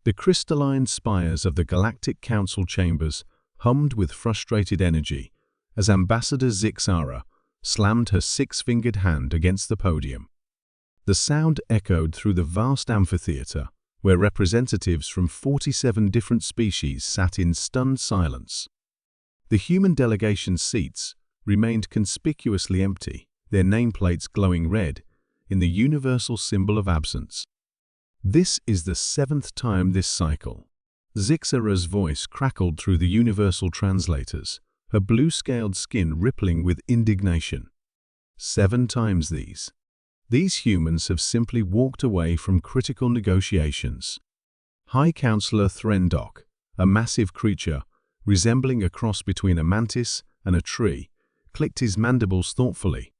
The crystalline spires of the Galactic Council chambers hummed with frustrated energy as Ambassador Zixara slammed her six-fingered hand against the podium. The sound echoed through the vast amphitheater, where representatives from 47 different species sat in stunned silence. The human delegation's seats remained conspicuously empty, their nameplates glowing red in the universal symbol of absence. "This is the 7th time this cycle." Zixara's voice crackled through the universal translators, her blue-scaled skin rippling with indignation. 7 times these. These humans have simply walked away from critical negotiations. High Counselor Threndok, a massive creature resembling a cross between a mantis and a tree, clicked his mandibles thoughtfully.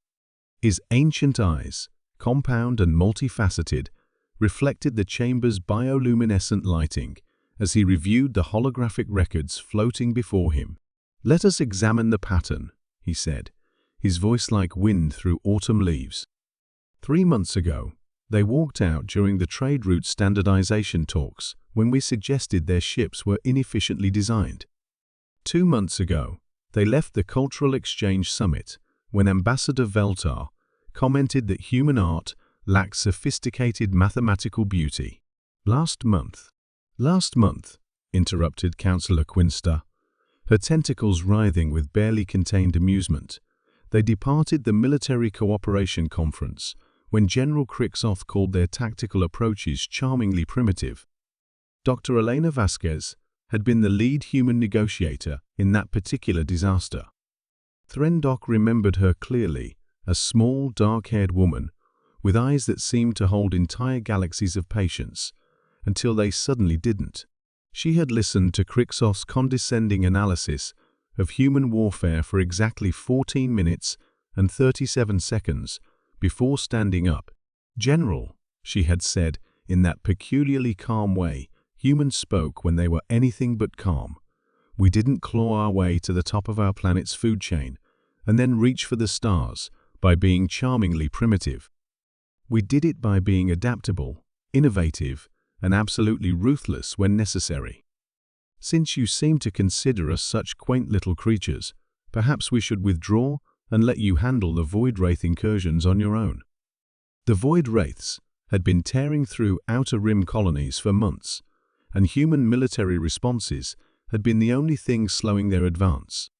His ancient eyes, compound and multifaceted, reflected the chamber's bioluminescent lighting as he reviewed the holographic records floating before him. "Let us examine the pattern," he said, his voice like wind through autumn leaves. 3 months ago, they walked out during the trade route standardization talks when we suggested their ships were inefficiently designed. 2 months ago, they left the Cultural Exchange Summit when Ambassador Veltar commented that human art lacks sophisticated mathematical beauty. Last month, interrupted Councillor Quinsta, her tentacles writhing with barely contained amusement. They departed the Military Cooperation Conference when General Krixoth called their tactical approaches charmingly primitive. Dr. Elena Vasquez had been the lead human negotiator in that particular disaster. Threndok remembered her clearly, a small, dark-haired woman with eyes that seemed to hold entire galaxies of patience, until they suddenly didn't. She had listened to Krixoth's condescending analysis of human warfare for exactly 14 minutes and 37 seconds before standing up. "General," she had said in that peculiarly calm way humans spoke when they were anything but calm, "we didn't claw our way to the top of our planet's food chain and then reach for the stars by being charmingly primitive. We did it by being adaptable, innovative, and absolutely ruthless when necessary. Since you seem to consider us such quaint little creatures, perhaps we should withdraw and let you handle the Void Wraith incursions on your own." The Void Wraiths had been tearing through Outer Rim colonies for months, and human military responses had been the only thing slowing their advance.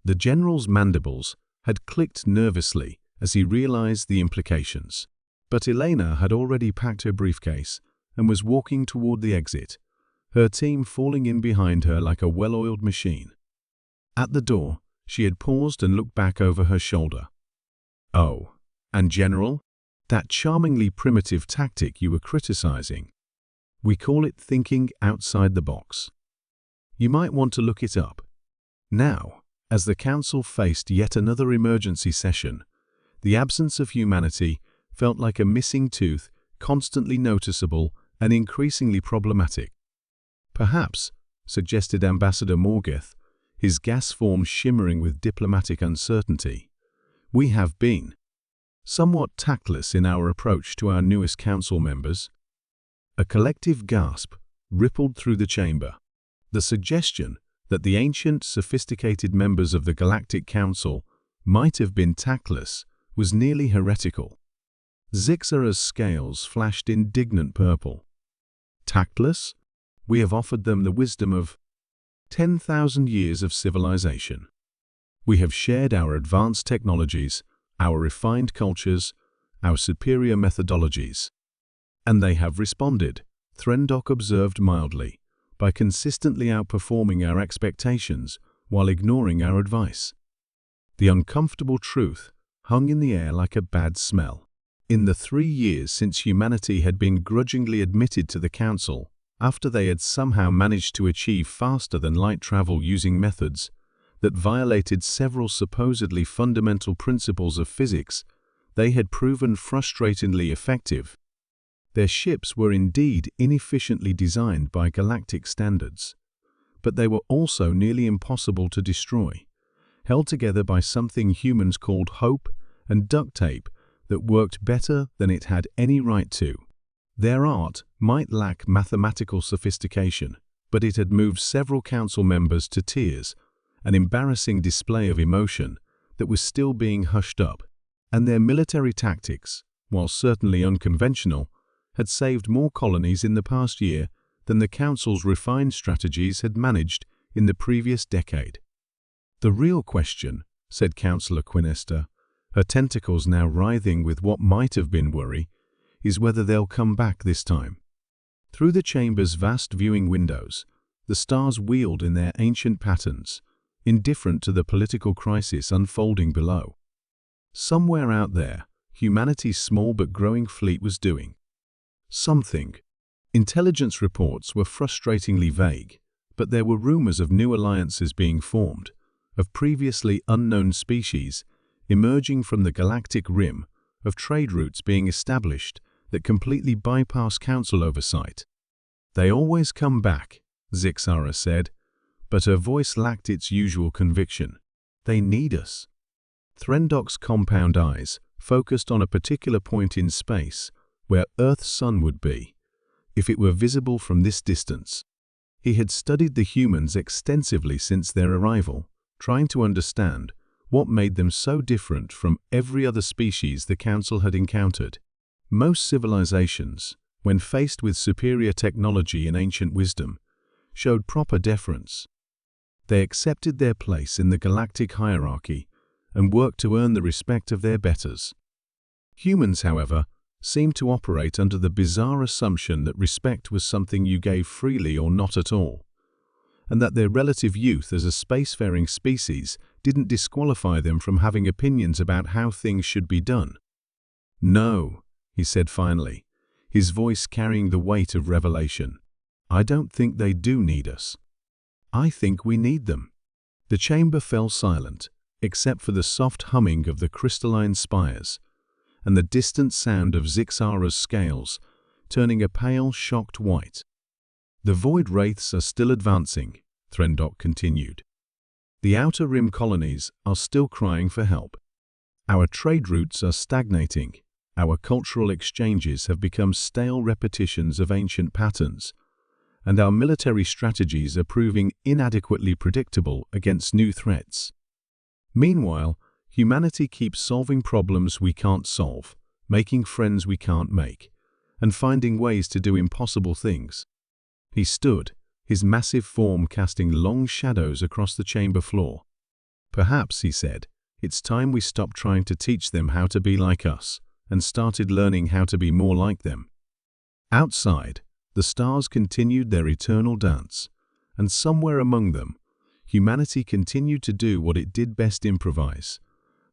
The general's mandibles had clicked nervously as he realized the implications. But Elena had already packed her briefcase and was walking toward the exit, her team falling in behind her like a well-oiled machine. At the door, she had paused and looked back over her shoulder. "Oh, and General, that charmingly primitive tactic you were criticizing, we call it thinking outside the box. You might want to look it up." Now, as the Council faced yet another emergency session, the absence of humanity felt like a missing tooth, constantly noticeable and increasingly problematic. "Perhaps," suggested Ambassador Morgeth, his gas form shimmering with diplomatic uncertainty, "we have been somewhat tactless in our approach to our newest council members." A collective gasp rippled through the chamber. The suggestion that the ancient, sophisticated members of the Galactic Council might have been tactless was nearly heretical. Zixara's scales flashed indignant purple. "Tactless? We have offered them the wisdom of 10,000 years of civilization. We have shared our advanced technologies, our refined cultures, our superior methodologies. And they have responded," Threndok observed mildly, "by consistently outperforming our expectations while ignoring our advice." The uncomfortable truth hung in the air like a bad smell. In the 3 years since humanity had been grudgingly admitted to the Council, after they had somehow managed to achieve faster-than-light travel using methods that violated several supposedly fundamental principles of physics, they had proven frustratingly effective. Their ships were indeed inefficiently designed by galactic standards, but they were also nearly impossible to destroy, held together by something humans called hope and duct tape that worked better than it had any right to. Their art might lack mathematical sophistication, but it had moved several council members to tears, an embarrassing display of emotion that was still being hushed up. And their military tactics, while certainly unconventional, had saved more colonies in the past year than the council's refined strategies had managed in the previous decade. "The real question," said Councillor Quinesta, her tentacles now writhing with what might have been worry, "is whether they'll come back this time." Through the chamber's vast viewing windows, the stars wheeled in their ancient patterns, indifferent to the political crisis unfolding below. Somewhere out there, humanity's small but growing fleet was doing something. Intelligence reports were frustratingly vague, but there were rumors of new alliances being formed, of previously unknown species emerging from the galactic rim, of trade routes being established that completely bypass council oversight. "They always come back," Zixara said, but her voice lacked its usual conviction. "They need us." Threndok's compound eyes focused on a particular point in space where Earth's sun would be, if it were visible from this distance. He had studied the humans extensively since their arrival, trying to understand what made them so different from every other species the Council had encountered. Most civilizations, when faced with superior technology and ancient wisdom, showed proper deference. They accepted their place in the galactic hierarchy and worked to earn the respect of their betters. Humans, however, seemed to operate under the bizarre assumption that respect was something you gave freely or not at all, and that their relative youth as a spacefaring species didn't disqualify them from having opinions about how things should be done. "No," he said finally, his voice carrying the weight of revelation. "I don't think they do need us. I think we need them." The chamber fell silent, except for the soft humming of the crystalline spires, and the distant sound of Zixara's scales, turning a pale, shocked white. "The void wraiths are still advancing," Threndok continued. "The outer rim colonies are still crying for help. Our trade routes are stagnating. Our cultural exchanges have become stale repetitions of ancient patterns, and our military strategies are proving inadequately predictable against new threats. Meanwhile, humanity keeps solving problems we can't solve, making friends we can't make, and finding ways to do impossible things." He stood, his massive form casting long shadows across the chamber floor. "Perhaps," he said, "it's time we stopped trying to teach them how to be like us, and started learning how to be more like them." Outside, the stars continued their eternal dance, and somewhere among them, humanity continued to do what it did best: improvise,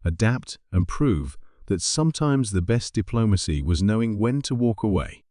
adapt, and prove that sometimes the best diplomacy was knowing when to walk away.